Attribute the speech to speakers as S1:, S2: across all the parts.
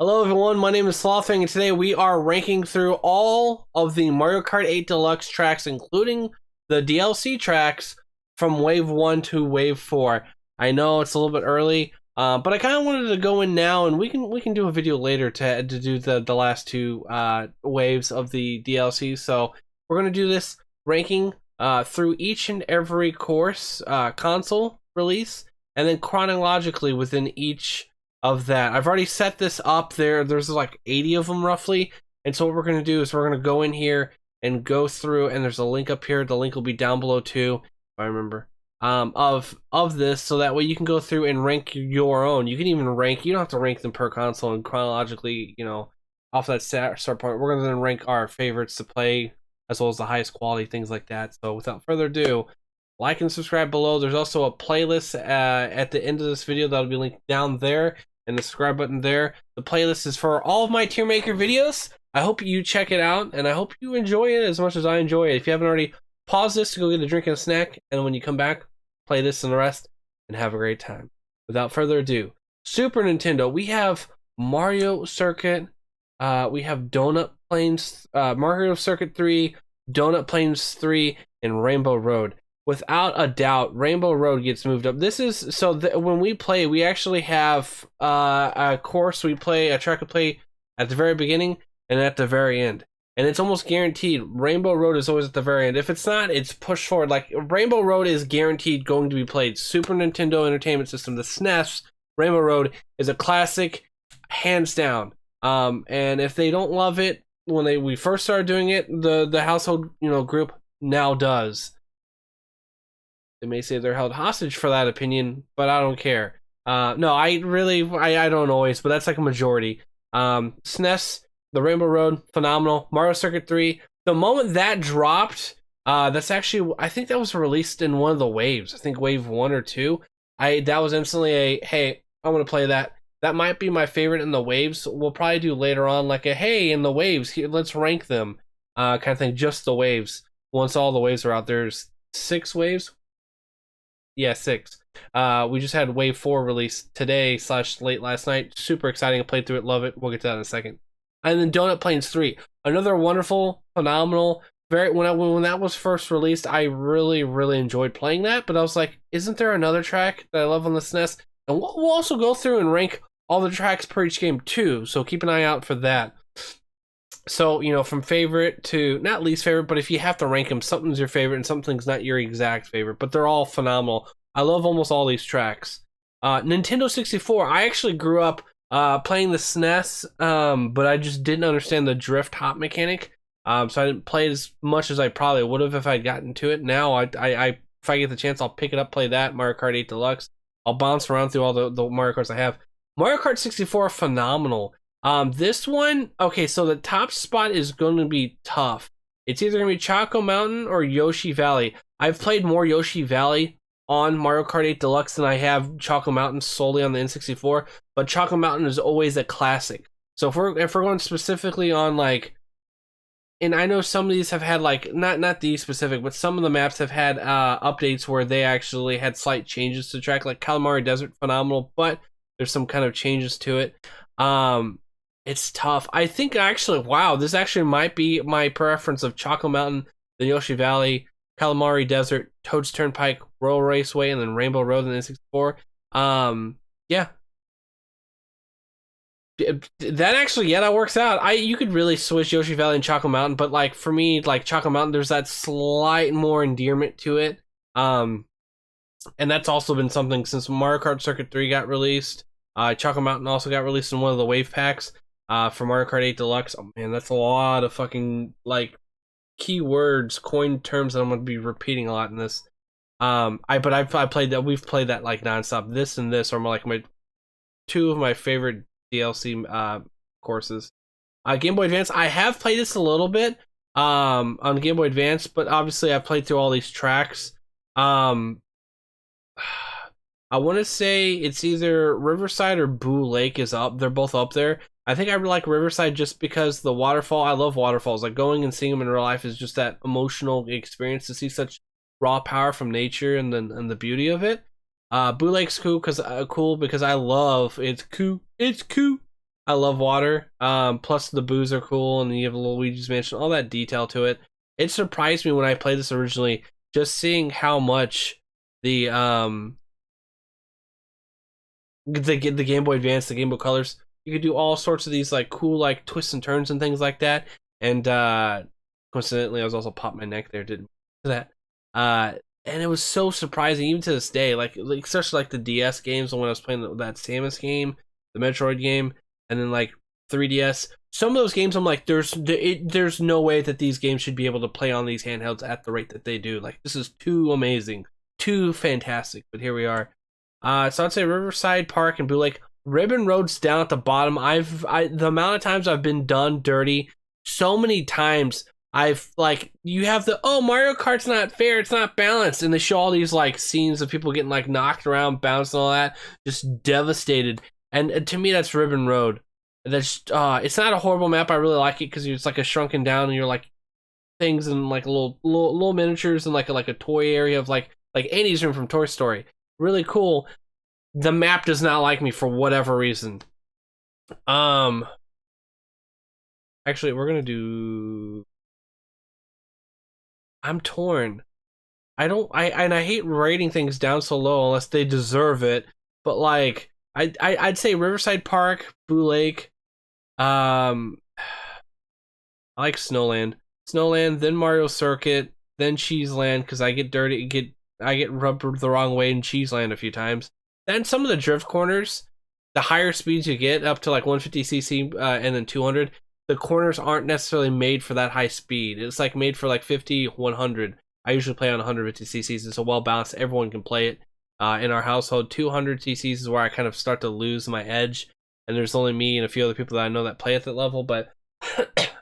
S1: Hello everyone, my name is SlothFang and today we are ranking through all of the Mario Kart 8 Deluxe tracks, including the DLC tracks from Wave 1 to Wave 4. I know it's a little bit early, but I kind of wanted to go in now, and we can do a video later to do the last two waves of the DLC. So we're going to do this ranking through each and every course console release, and then chronologically within each of that. I've already set this up there. There's like 80 of them roughly. And so what we're going to do is we're going to go in here and go through, and there's a link up here. The link will be down below too, if I remember, of this, so that way you can go through and rank your own. You can even rank, you don't have to rank them per console and chronologically, you know, off that start point. We're going to then rank our favorites to play as well as the highest quality, things like that. So without further ado, like and subscribe below. There's also a playlist at the end of this video that'll be linked down there, and the subscribe button there. The playlist is for all of my TierMaker videos. I hope you check it out, and I hope you enjoy it as much as I enjoy it. If you haven't already, pause this to go get a drink and a snack, and when you come back, play this and the rest, and have a great time. Without further ado, Super Nintendo, we have Mario Circuit, we have Donut Plains, Mario Circuit 3, Donut Plains 3, and Rainbow Road. Without a doubt, Rainbow Road gets moved up. This is so when we play, we actually have a course we play, a track we play at the very beginning and at the very end, and it's almost guaranteed. Rainbow Road is always at the very end. If it's not, it's pushed forward. Like Rainbow Road is guaranteed going to be played. Super Nintendo Entertainment System, the SNES, Rainbow Road is a classic, hands down. And if they don't love it when we first started doing it, the household group now does. They may say they're held hostage for that opinion, but I don't care. No, I don't always, but that's like a majority. SNES, the Rainbow Road, phenomenal. Mario Circuit 3, the moment that dropped, that's actually, I think that was released in one of the waves. I think wave 1 or 2. That was instantly a, hey, I want to play that. That might be my favorite in the waves. We'll probably do later on like a, hey, in the waves, here, let's rank them, kind of thing, just the waves. Once all the waves are out, there's 6 waves. Yeah, 6. We just had Wave 4 released today / late last night. Super exciting. I played through it. Love it. We'll get to that in a second. And then Donut Plains 3. Another wonderful, phenomenal. When that was first released, I really enjoyed playing that. But I was like, isn't there another track that I love on the SNES? And we'll also go through and rank all the tracks per each game too. So keep an eye out for that. So, from favorite to, not least favorite, but if you have to rank them, something's your favorite and something's not your exact favorite, but they're all phenomenal. I love almost all these tracks. Nintendo 64, I actually grew up playing the SNES, but I just didn't understand the drift hop mechanic, so I didn't play it as much as I probably would have if I'd gotten to it. Now, if I get the chance, I'll pick it up, play that, Mario Kart 8 Deluxe. I'll bounce around through all the Mario Karts I have. Mario Kart 64, phenomenal. This one, okay, so the top spot is going to be tough. It's either going to be Choco Mountain or Yoshi Valley. I've played more Yoshi Valley on Mario Kart 8 Deluxe than I have Choco Mountain solely on the N64, but Choco Mountain is always a classic. So if we're going specifically on like, and I know some of these have had like, not these specific, but some of the maps have had updates where they actually had slight changes to the track, like Kalimari Desert, phenomenal, but there's some kind of changes to it. It's tough. I think actually, wow, this actually might be my preference of Choco Mountain, the Yoshi Valley, Kalimari Desert, Toad's Turnpike, Royal Raceway, and then Rainbow Road in the N64. Yeah. That actually, yeah, that works out. You could really switch Yoshi Valley and Choco Mountain, but like for me, like Choco Mountain, there's that slight more endearment to it. And that's also been something since Mario Kart Circuit 3 got released. Choco Mountain also got released in one of the wave packs for Mario Kart 8 Deluxe. Oh man, that's a lot of fucking like keywords, coin terms that I'm gonna be repeating a lot in this. I played that. We've played that like nonstop. This and this are like my 2 of my favorite DLC courses. Game Boy Advance, I have played this a little bit on Game Boy Advance, but obviously I've played through all these tracks. I want to say it's either Riverside or Boo Lake is up. They're both up there. I think I like Riverside just because the waterfall. I love waterfalls. Like going and seeing them in real life is just that emotional experience to see such raw power from nature and the beauty of it. Boo Lake's cool because I love it's cool. I love water. Plus the boos are cool, and you have a little Luigi's Mansion, all that detail to it. It surprised me when I played this originally, just seeing how much the Game Boy Advance, the Game Boy Colors, you could do all sorts of these like cool like twists and turns and things like that. And coincidentally, I was also popped my neck there, didn't that. And it was so surprising, even to this day. Like especially like the DS games, when I was playing that Samus game, the Metroid game, and then like 3DS. Some of those games, I'm like, there's no way that these games should be able to play on these handhelds at the rate that they do. Like, this is too amazing, too fantastic. But here we are. So I'd say Riverside Park and Blue Lake. Ribbon Road's down at the bottom. The amount of times I've been done dirty, so many times I've like, you have the, oh, Mario Kart's not fair, it's not balanced, and they show all these like scenes of people getting like knocked around, bounced and all that, just devastated. And to me, that's Ribbon Road. That's it's not a horrible map. I really like it because it's like a shrunken down, and you're like things and like little miniatures and like a toy area of like Andy's room from Toy Story. Really cool. The map does not like me for whatever reason. Actually, we're gonna do. I'm torn. I hate rating things down so low unless they deserve it. But like, I'd say Riverside Park, Blue Lake. I like Snowland, then Mario Circuit, then Cheeseland because I get dirty, I get rubbed the wrong way in Cheeseland a few times. Then some of the drift corners, the higher speeds you get up to like 150cc and then 200, the corners aren't necessarily made for that high speed. It's like made for like 50, 100. I usually play on 150cc's. It's a well balanced. Everyone can play it. In our household, 200cc's is where I kind of start to lose my edge. And there's only me and a few other people that I know that play at that level, but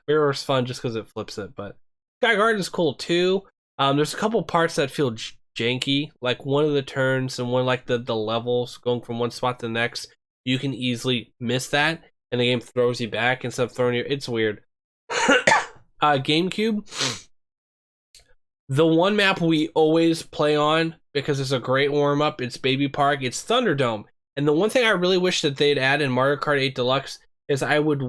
S1: Mirror's fun just because it flips it. But Sky Garden's cool too. There's a couple parts that feel janky, like one of the turns and one like the levels going from one spot to the next. You can easily miss that, and the game throws you back instead of throwing you. It's weird. GameCube, the one map we always play on because it's a great warm up. It's Baby Park. It's Thunderdome. And the one thing I really wish that they'd add in Mario Kart 8 Deluxe is I would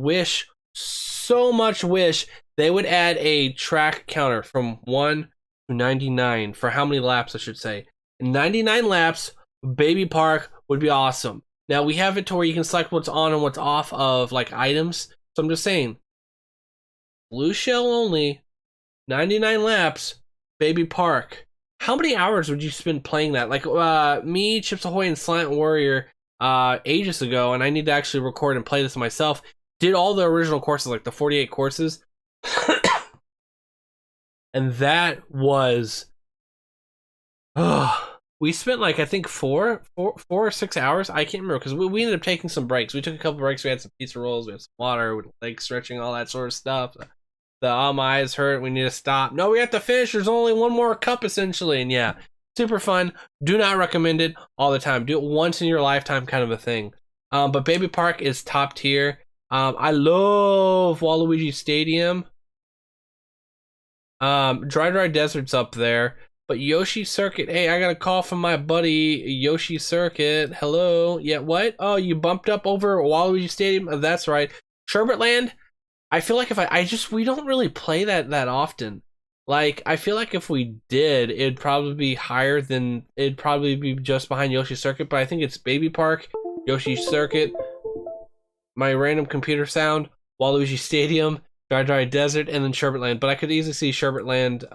S1: so much wish they would add a track counter from 1 to 99 for how many laps, I should say. 99 laps, Baby Park would be awesome. Now we have it to where you can select what's on and what's off of like items. So I'm just saying, blue shell only, 99 laps, Baby Park. How many hours would you spend playing that? Like me, Chips Ahoy, and Slant Warrior ages ago, and I need to actually record and play this myself, did all the original courses, like the 48 courses. And that was we spent like I think four or 6 hours. I can't remember because we ended up taking some breaks. We took a couple breaks. We had some pizza rolls, we had some water, we had leg stretching, all that sort of stuff. My eyes hurt, we need to stop. No, we have to finish. There's only one more cup essentially. And yeah, super fun. Do not recommend it all the time. Do it once in your lifetime kind of a thing. But Baby Park is top tier. I love Waluigi Stadium. Dry Desert's up there. But Yoshi Circuit, hey, I got a call from my buddy Yoshi Circuit. Hello. Yeah, what? Oh, you bumped up over Waluigi Stadium? Oh, that's right. Sherbet Land, I feel like if we don't really play that often. Like, I feel like if we did, it'd probably be higher than, it'd probably be just behind Yoshi Circuit, but I think it's Baby Park, Yoshi Circuit, my random computer sound, Waluigi Stadium, Dry Desert, and then Sherbet Land. But I could easily see Sherbet Land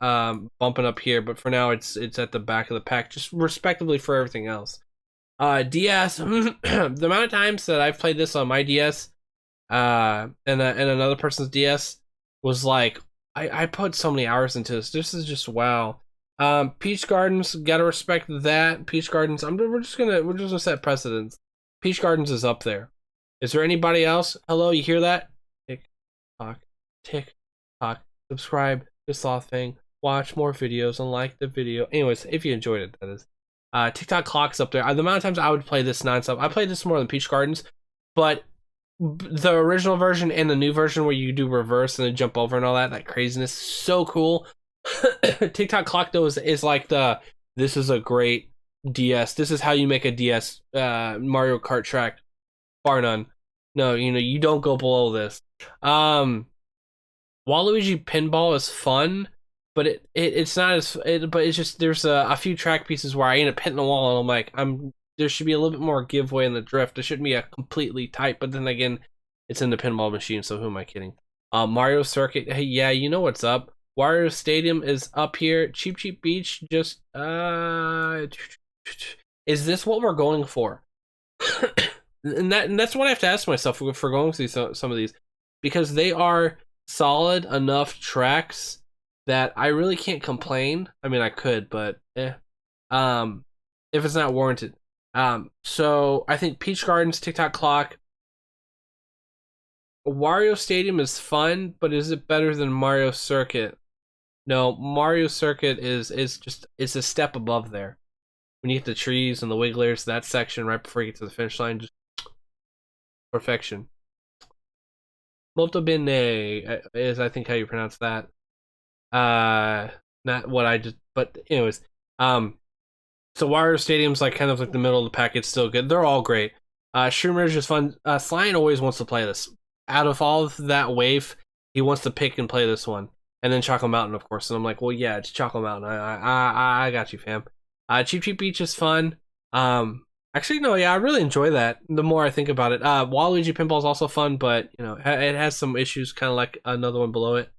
S1: bumping up here, but for now it's at the back of the pack, just respectively for everything else. DS, the amount of times that I've played this on my DS and another person's DS was like, I put so many hours into this. This is just wow. Peach Gardens, gotta respect that. Peach Gardens, we're just gonna set precedents. Peach Gardens is up there. Is there anybody else? Hello, you hear that? Tick Tock. Subscribe to SlothFang. Watch more videos and like the video. Anyways, if you enjoyed it, that is. TikTok clock's up there. The amount of times I would play this nonstop. I played this more than Peach Gardens, but the original version and the new version where you do reverse and then jump over and all that craziness, so cool. TikTok clock though is like this is a great DS. This is how you make a DS Mario Kart track, bar none. No, you don't go below this. Waluigi Pinball is fun, but it's not but it's just there's a few track pieces where I end up hitting the wall and I'm like there should be a little bit more giveaway in the drift. It shouldn't be a completely tight, but then again, it's in the pinball machine, so who am I kidding? Mario Circuit, hey, yeah, you know what's up. Wario Stadium is up here. Cheep Beach, just is this what we're going for? and that's what I have to ask myself for going to see some of these, because they are solid enough tracks that I really can't complain. I mean, I could, but if it's not warranted. So I think Peach Gardens, Tick-Tock Clock, Wario Stadium is fun, but is it better than Mario Circuit? No, Mario Circuit is just it's a step above there. When you hit the trees and the wigglers, that section right before you get to the finish line, just perfection. Molto bene is, I think, how you pronounce that. Not what I just, but anyways, so Wario Stadium's like kind of like the middle of the pack. It's still good. They're all great. Shroom is just fun. Slime always wants to play this. Out of all of that wave, he wants to pick and play this one. And then Choco Mountain, of course. And I'm like, well, yeah, it's Choco Mountain. I got you, fam. Cheep Beach is fun. Actually, no, yeah, I really enjoy that. The more I think about it, Waluigi Pinball is also fun, but it has some issues, kind of like another one below it.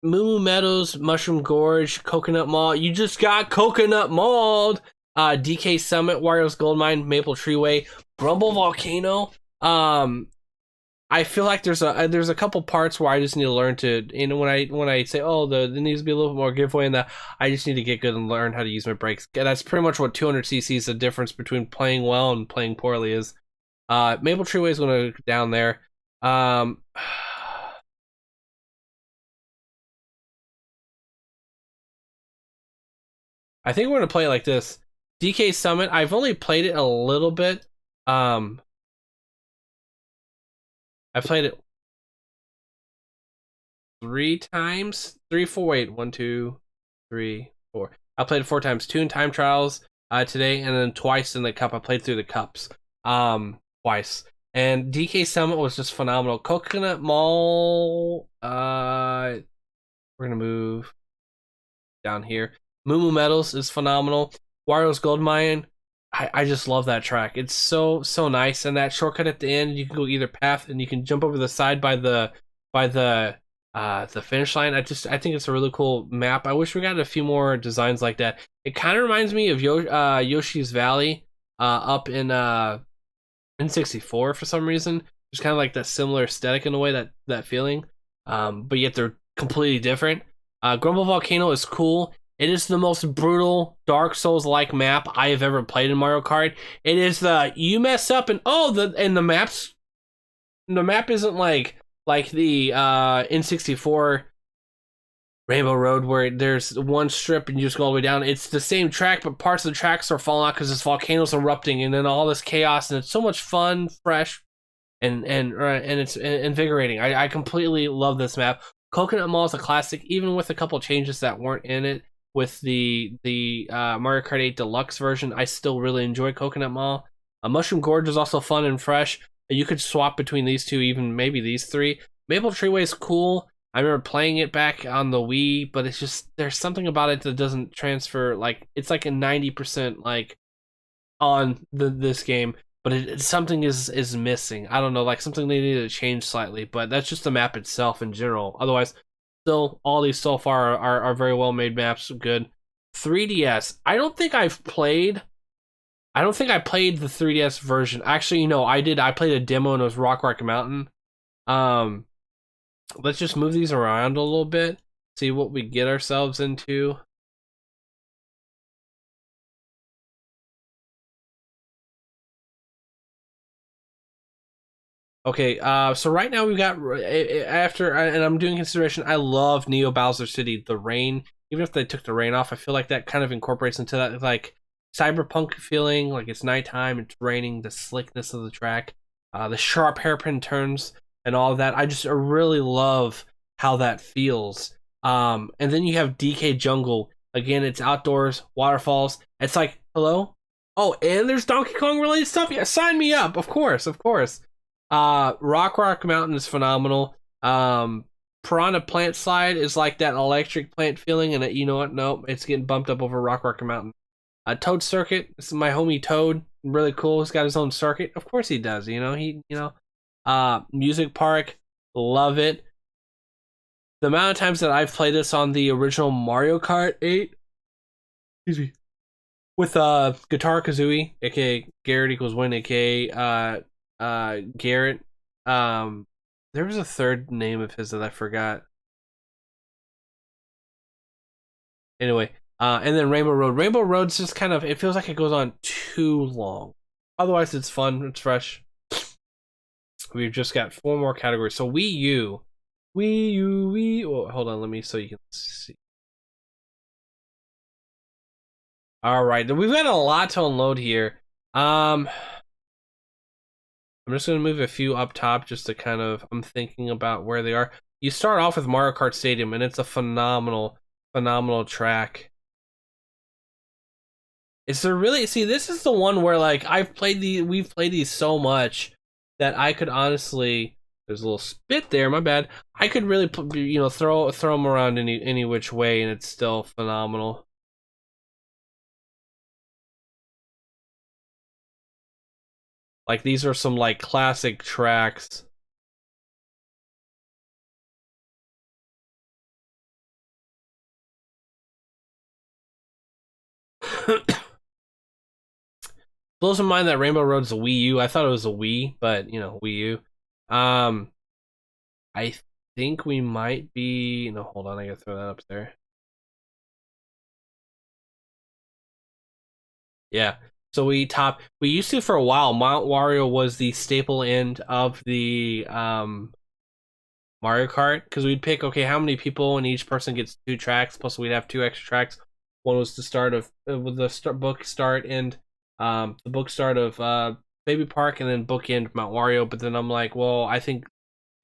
S1: Moo Meadows, Mushroom Gorge, Coconut Mall. You just got Coconut Mauled. DK Summit, Wario's Gold Mine, Maple Treeway, Grumble Volcano. I feel like there's a couple parts where I just need to learn to, when I say, oh, there needs to be a little bit more giveaway in that, I just need to get good and learn how to use my brakes. That's pretty much what 200cc is the difference between playing well and playing poorly is. Maple Treeway is going to go down there. I think we're going to play it like this. DK Summit, I've only played it a little bit. I played it 3 times. 3, 4, wait. 1, 2, 3, 4. I played it 4 times. 2 in time trials today, and then twice in the cup. I played through the cups twice. And DK Summit was just phenomenal. Coconut Mall, we're gonna move down here. Moo Meadows is phenomenal. Wario's Gold Mine, I just love that track. It's so nice, and that shortcut at the end, you can go either path, and you can jump over the side by the finish line. I think it's a really cool map. I wish we got a few more designs like that. It kind of reminds me of Yoshi's Valley up in N64 for some reason. It's kind of like that similar aesthetic in a way, that feeling, but yet they're completely different. Grumble Volcano is cool. It is the most brutal Dark Souls-like map I have ever played in Mario Kart. It is you mess up and the map isn't like the N64 Rainbow Road where there's one strip and you just go all the way down. It's the same track, but parts of the tracks are falling out because this volcano's erupting and then all this chaos, and it's so much fun, fresh, and it's invigorating. I completely love this map. Coconut Mall is a classic, even with a couple changes that weren't in it. With the Mario Kart 8 Deluxe version, I still really enjoy Coconut Mall. Mushroom Gorge is also fun and fresh. You could swap between these two, even maybe these 3. Maple Treeway is cool. I remember playing it back on the Wii, but it's just, there's something about it that doesn't transfer. Like, it's like a 90% like on this game, but something is missing. I don't know, like something they need to change slightly, but that's just the map itself in general. Otherwise, still, all these so far are very well made maps. Good. 3DS. I don't think I played the 3DS version. Actually, I did. I played a demo and it was Rock Mountain. Let's just move these around a little bit. See what we get ourselves into. Okay, so right now we've got, and I'm doing consideration, I love Neo Bowser City, the rain. Even if they took the rain off, I feel like that kind of incorporates into that, like, cyberpunk feeling, like it's nighttime, it's raining, the slickness of the track, the sharp hairpin turns, and all of that. I just really love how that feels. And then you have DK Jungle. Again, it's outdoors, waterfalls. It's like, hello? Oh, and there's Donkey Kong related stuff. Yeah, sign me up. Of course, of course. Rock Mountain is phenomenal. Piranha Plant Slide is like that electric plant feeling, and you know what? Nope, it's getting bumped up over Rock Mountain. Toad Circuit. This is my homie Toad. Really cool. He's got his own circuit. Of course he does. Music Park. Love it. The amount of times that I've played this on the original Mario Kart 8, excuse me, with Guitar Kazooie, aka Garrett equals win, aka Garrett. There was a third name of his that I forgot. Anyway, and then Rainbow Road. Rainbow Road's just kind of, it feels like it goes on too long. Otherwise, it's fun. It's fresh. We've just got 4 more categories. So Wii U. Oh, hold on, let me so you can see. All right, we've got a lot to unload here. I'm just gonna move a few up top just to kind of, I'm thinking about where they are. You start off with Mario Kart Stadium, and it's a phenomenal track. Is there really, see, this is the one where like we've played these so much that I could honestly, there's a little spit there, my bad. I could really throw them around any which way, and it's still phenomenal. Like, these are some like classic tracks. Blows my mind that Rainbow Road's a Wii U. I thought it was a Wii, but Wii U. I think we might be, no, hold on, I gotta throw that up there. Yeah. So we used to, for a while, Mount Wario was the staple end of the Mario Kart, because we'd pick, okay, how many people, and each person gets 2 tracks, plus we'd have 2 extra tracks. One was the start of book start and the book start of Baby Park, and then bookend Mount Wario. But then I'm like, well, I think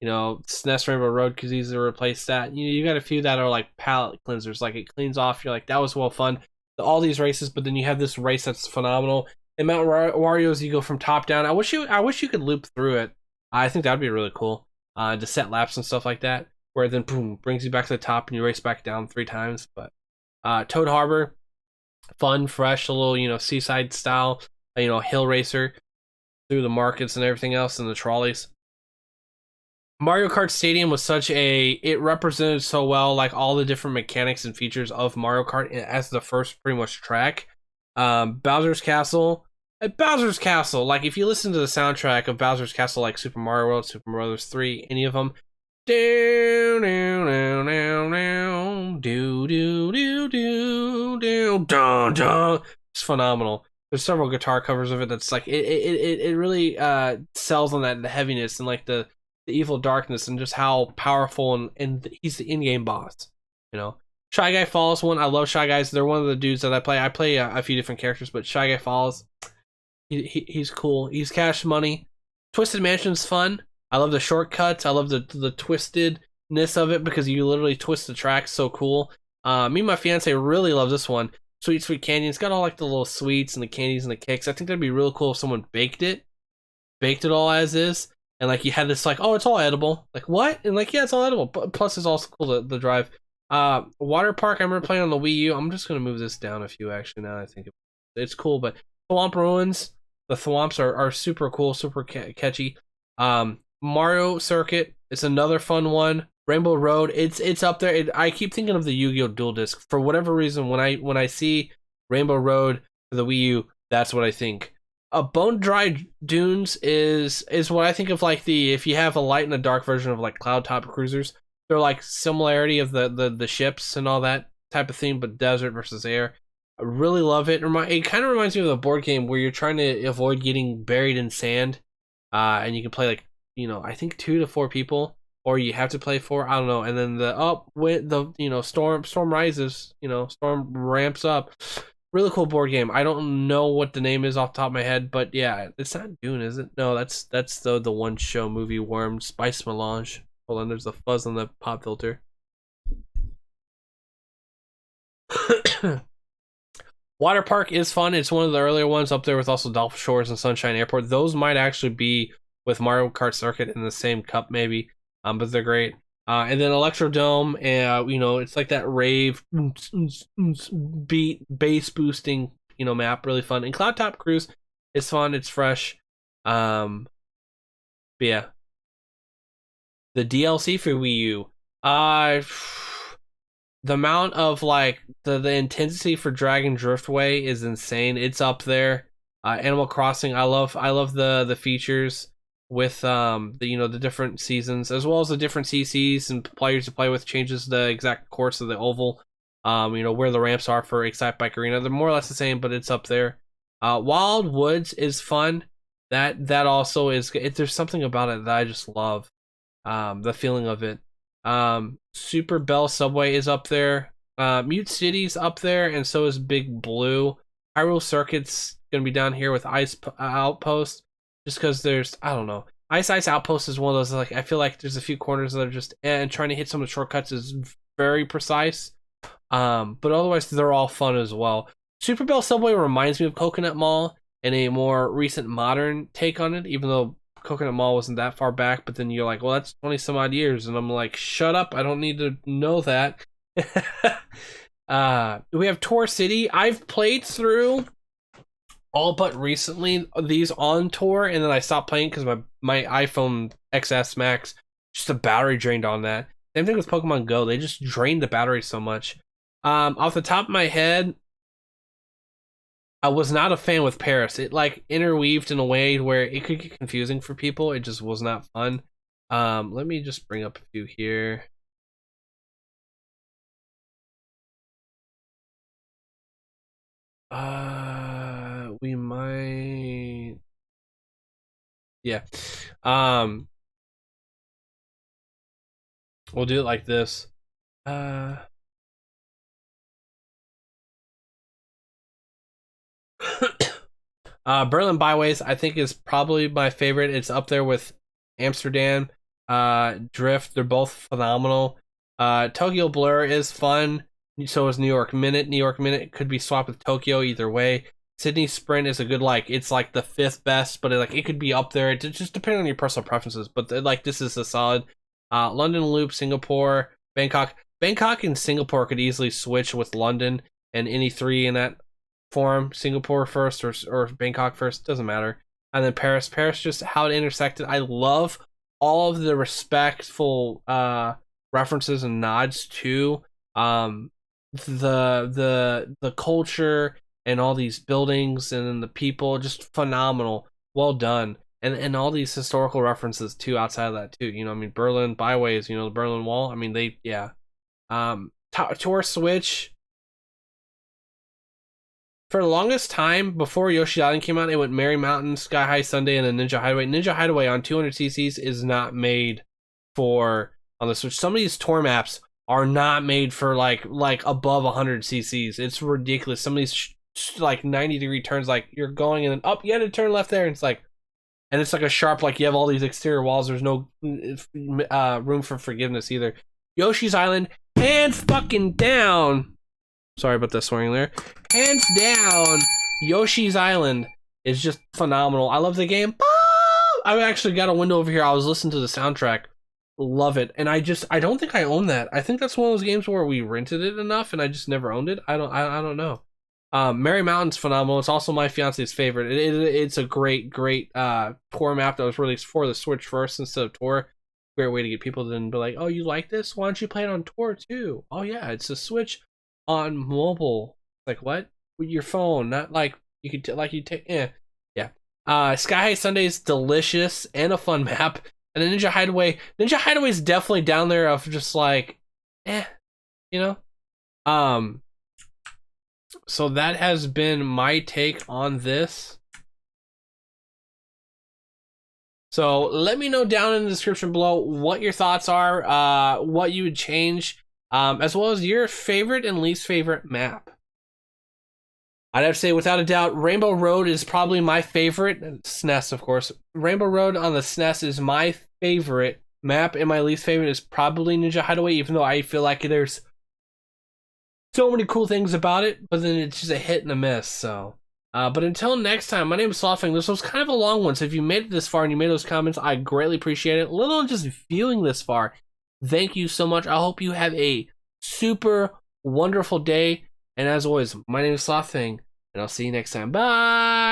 S1: SNES Rainbow Road could easily replace that. You got a few that are like palette cleansers, like it cleans off. You're like, that was well fun. All these races, but then you have this race that's phenomenal. And Mount Wario's, you go from top down. I wish you could loop through it. I think that'd be really cool. To set laps and stuff like that, where then boom, brings you back to the top and you race back down 3 times. But Toad Harbor, fun, fresh, a little seaside style, hill racer through the markets and everything else, and the trolleys. Mario Kart Stadium was it represented so well like all the different mechanics and features of Mario Kart as the first pretty much track. Bowser's Castle. Bowser's Castle, like if you listen to the soundtrack of Bowser's Castle, like Super Mario World, Super Mario Bros. 3, any of them, it's phenomenal. There's several guitar covers of it that's like it really sells on that, the heaviness and like the evil darkness and just how powerful and he's the in-game boss. Shy Guy Falls one. I love Shy Guys. They're one of the dudes that I play. I play a few different characters, but Shy Guy Falls, he's cool. He's Cash Money. Twisted Mansion's fun. I love the shortcuts. I love the twistedness of it because you literally twist the track. So cool. Me and my fiance really love this one. Sweet Sweet Candy. It's got all like the little sweets and the candies and the cakes. I think that'd be really cool if someone baked it all as is, and like you had this like, oh, it's all edible. Like what? And like, yeah, it's all edible. But plus, it's also cool to drive. Water Park. I remember playing on the Wii U. I'm just gonna move this down a few actually. Now I think it's cool. But Thwomp Ruins. The Thwomps are super cool, super catchy. Mario Circuit. It's another fun one. Rainbow Road. It's up there. I keep thinking of the Yu-Gi-Oh! Dual Disc for whatever reason. When I see Rainbow Road for the Wii U, that's what I think. Bone Dry Dunes is what I think of, like if you have a light and a dark version of like Cloudtop cruisers. They're like similarity of the ships and all that type of thing, but desert versus air. I really love it. It kind of reminds me of a board game where you're trying to avoid getting buried in sand, and you can play like I think 2 to 4 people, or you have to play 4. I don't know. And then storm rises, storm ramps up. Really cool board game. I don't know what the name is off the top of my head, but yeah, it's not Dune, is it? No, that's the one show movie Worm Spice Melange. Hold on, there's a fuzz on the pop filter. Water Park is fun. It's one of the earlier ones up there with also Dolphin Shores and Sunshine Airport. Those might actually be with Mario Kart Circuit in the same cup, maybe. But they're great. And then Electrodome, it's like that rave beat bass boosting, map, really fun. And Cloudtop Cruise is fun. It's fresh. But yeah, the DLC for Wii U. The amount of like the intensity for Dragon Driftway is insane. It's up there. Animal Crossing, I love the features with the different seasons as well as the different CCs and players to play with. Changes the exact course of the oval. Where the ramps are for Excitebike Arena. They're more or less the same, but it's up there. Wild Woods is fun. That also is. There's something about it that I just love. The feeling of it. Super Bell Subway is up there. Mute City's up there, and so is Big Blue. Hyrule Circuit's gonna be down here with Ice Outpost, just because there's, I don't know. Ice Outpost is one of those, like, I feel like there's a few corners that are just, and trying to hit some of the shortcuts is very precise. But otherwise they're all fun as well. Super Bell Subway reminds me of Coconut Mall and a more recent modern take on it, even though Coconut Mall wasn't that far back. But then you're like, well, that's 20 some odd years, and I'm like, shut up, I don't need to know that. We have Tour City. I've played through all but recently these on tour, and then I stopped playing because my iPhone XS Max, just the battery drained on that. Same thing with Pokemon Go. They just drained the battery so much. Off the top of my head, I was not a fan with Paris. It like interweaved in a way where it could get confusing for people. It just was not fun. Let me just bring up a few here. We might, yeah. We'll do it like this. Berlin Byways, I think, is probably my favorite. It's up there with Amsterdam, Drift. They're both phenomenal. Tokyo Blur is fun. So is New York Minute. New York Minute could be swapped with Tokyo either way. Sydney Sprint is a good, like, it's like the 5th best, but it could be up there. It just depends on your personal preferences. But like, this is a solid. London Loop, Singapore, Bangkok. Bangkok and Singapore could easily switch with London and any three in that form. Singapore first or Bangkok first, doesn't matter. And then Paris, just how it intersected. I love all of the respectful references and nods to the culture and all these buildings and the people. Just phenomenal, well done. And all these historical references too outside of that too. I mean, Berlin Byways, the Berlin Wall. I mean, Tour Switch. For the longest time, before Yoshi Island came out, it went Merry Mountain, Sky High Sunday, and then Ninja Hideaway. Ninja Hideaway on 200cc's is not made on the Switch. Some of these tour maps are not made for like above 100cc's. It's ridiculous. Some of these like 90-degree turns, like you're going and then up, you had to turn left there, and it's like a sharp, like you have all these exterior walls. There's no room for forgiveness either. Yoshi's Island, hands fucking down. Sorry about that swearing there. Hands down, Yoshi's Island is just phenomenal. I love the game. I've actually got a window over here. I was listening to the soundtrack. Love it. And I don't think I own that. I think that's one of those games where we rented it enough and I just never owned it. I don't know. Merry Mountain's phenomenal. It's also my fiance's favorite. It's a great tour map that was released for the Switch first instead of tour. Great way to get people to then be like, oh, you like this? Why don't you play it on tour too? Oh yeah, it's a Switch on mobile. Like, what? With your phone, not like you could yeah. Sky High Sunday is delicious and a fun map. And then Ninja Hideaway is definitely down there of just like, so that has been my take on this. So let me know down in the description below what your thoughts are, what you would change, as well as your favorite and least favorite map. I'd have to say, without a doubt, Rainbow Road is probably my favorite. SNES, of course. Rainbow Road on the SNES is my favorite map, and my least favorite is probably Ninja Hideaway, even though I feel like there's so many cool things about it, but then it's just a hit and a miss. So, but until next time, my name is SlothFang. This was kind of a long one, so if you made it this far and you made those comments, I greatly appreciate it. Let alone just viewing this far. Thank you so much. I hope you have a super wonderful day. And as always, my name is SlothFang, and I'll see you next time. Bye!